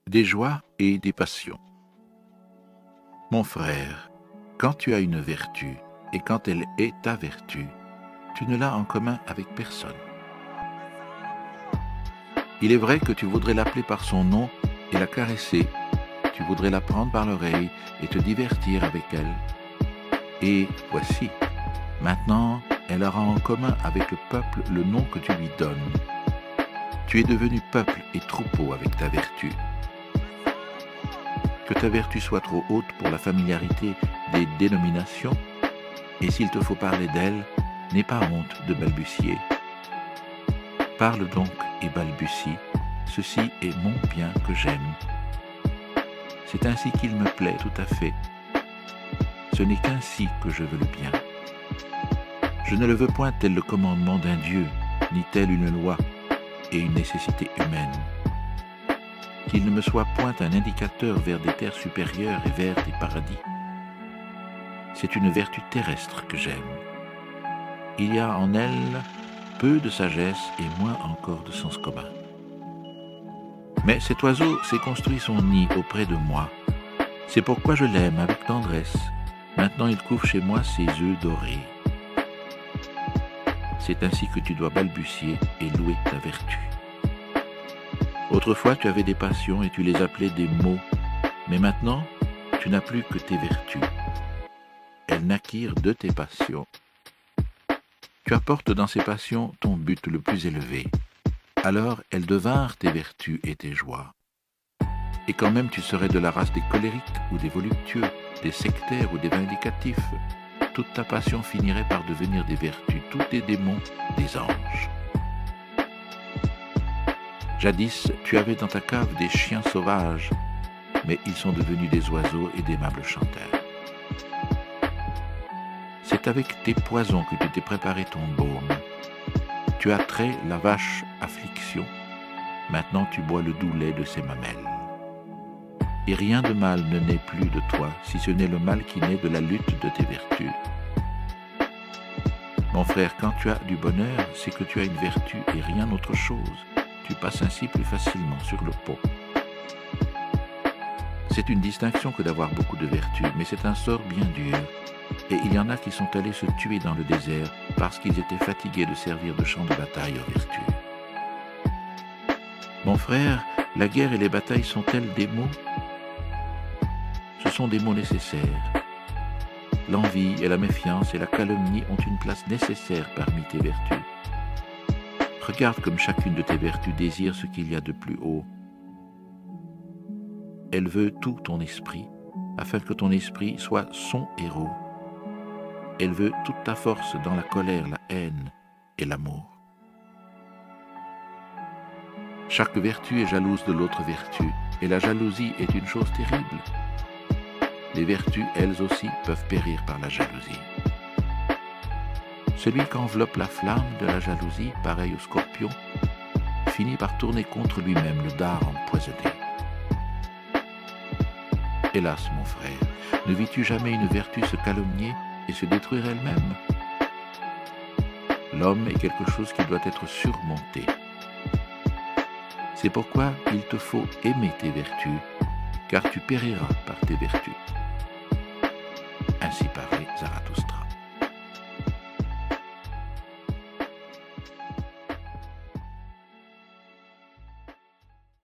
Des joies et des passions. Mon frère, quand tu as une vertu, et quand elle est ta vertu, tu ne l'as en commun avec personne. Il est vrai que tu voudrais l'appeler par son nom et la caresser, tu voudrais la prendre par l'oreille et te divertir avec elle. Et voici, maintenant, elle aura en commun avec le peuple le nom que tu lui donnes. Tu es devenu peuple et troupeau avec ta vertu. Que ta vertu soit trop haute pour la familiarité des dénominations, et s'il te faut parler d'elle, n'aie pas honte de balbutier. Parle donc et balbutie, ceci est mon bien que j'aime. C'est ainsi qu'il me plaît tout à fait. Ce n'est qu'ainsi que je veux le bien. Je ne le veux point tel le commandement d'un Dieu, ni telle une loi et une nécessité humaine. Qu'il ne me soit point un indicateur vers des terres supérieures et vers des paradis. C'est une vertu terrestre que j'aime. Il y a en elle peu de sagesse et moins encore de sens commun. Mais cet oiseau s'est construit son nid auprès de moi. C'est pourquoi je l'aime avec tendresse. Maintenant il couve chez moi ses œufs dorés. C'est ainsi que tu dois balbutier et louer ta vertu. Autrefois, tu avais des passions et tu les appelais des maux, mais maintenant, tu n'as plus que tes vertus. Elles naquirent de tes passions. Tu apportes dans ces passions ton but le plus élevé. Alors, elles devinrent tes vertus et tes joies. Et quand même tu serais de la race des colériques ou des voluptueux, des sectaires ou des vindicatifs, toute ta passion finirait par devenir des vertus, tous tes démons, des anges. Jadis, tu avais dans ta cave des chiens sauvages, mais ils sont devenus des oiseaux et d'aimables chanteurs. C'est avec tes poisons que tu t'es préparé ton baume. Tu as trait la vache affliction, maintenant tu bois le doux lait de ses mamelles. Et rien de mal ne naît plus de toi, si ce n'est le mal qui naît de la lutte de tes vertus. Mon frère, quand tu as du bonheur, c'est que tu as une vertu et rien autre chose. Tu passes ainsi plus facilement sur le pot. C'est une distinction que d'avoir beaucoup de vertus, mais c'est un sort bien dur. Et il y en a qui sont allés se tuer dans le désert parce qu'ils étaient fatigués de servir de champ de bataille aux vertus. Mon frère, la guerre et les batailles sont-elles des maux? Ce sont des maux nécessaires. L'envie et la méfiance et la calomnie ont une place nécessaire parmi tes vertus. Regarde comme chacune de tes vertus désire ce qu'il y a de plus haut. Elle veut tout ton esprit, afin que ton esprit soit son héros. Elle veut toute ta force dans la colère, la haine et l'amour. Chaque vertu est jalouse de l'autre vertu, et la jalousie est une chose terrible. Les vertus, elles aussi, peuvent périr par la jalousie. Celui qu'enveloppe la flamme de la jalousie, pareil au scorpion, finit par tourner contre lui-même le dard empoisonné. Hélas, mon frère, ne vis-tu jamais une vertu se calomnier et se détruire elle-même? L'homme est quelque chose qui doit être surmonté. C'est pourquoi il te faut aimer tes vertus, car tu périras par tes vertus. Ainsi parlait Zarathustra.